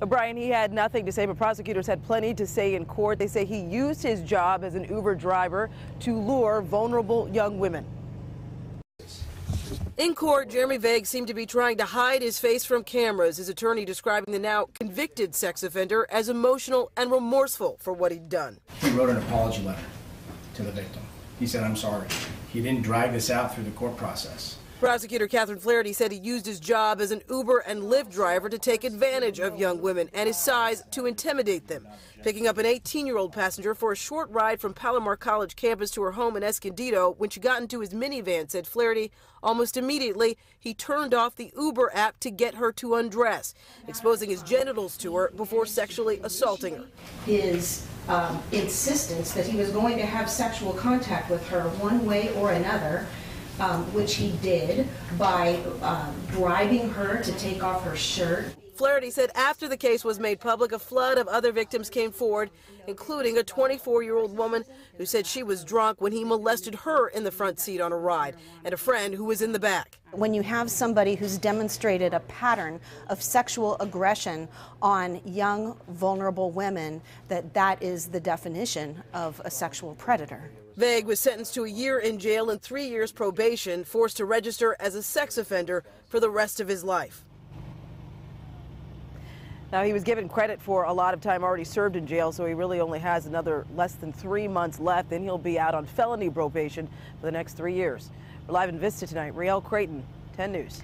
Brian, he had nothing to say, but prosecutors had plenty to say in court. They say he used his job as an Uber driver to lure vulnerable young women. In court, Jeremy Vague seemed to be trying to hide his face from cameras, his attorney describing the now convicted sex offender as emotional and remorseful for what he'd done. He wrote an apology letter to the victim. He said, "I'm sorry." He didn't drag this out through the court process. Prosecutor Catherine Flaherty said he used his job as an Uber and Lyft driver to take advantage of young women and his size to intimidate them. Picking up an 18-year-old passenger for a short ride from Palomar College campus to her home in Escondido, when she got into his minivan, said Flaherty, almost immediately, he turned off the Uber app to get her to undress, exposing his genitals to her before sexually assaulting her. His insistence that he was going to have sexual contact with her one way or another, which he did by bribing her to take off her shirt. Flaherty said after the case was made public, a flood of other victims came forward, including a 24-year-old woman who said she was drunk when he molested her in the front seat on a ride, and a friend who was in the back. When you have somebody who's demonstrated a pattern of sexual aggression on young, vulnerable women, that is the definition of a sexual predator. Vague was sentenced to a year in jail and 3 years probation, forced to register as a sex offender for the rest of his life. Now, he was given credit for a lot of time already served in jail, so he really only has another less than 3 months left. Then he'll be out on felony probation for the next 3 years. We're live in Vista tonight. Riel Creighton, 10 News.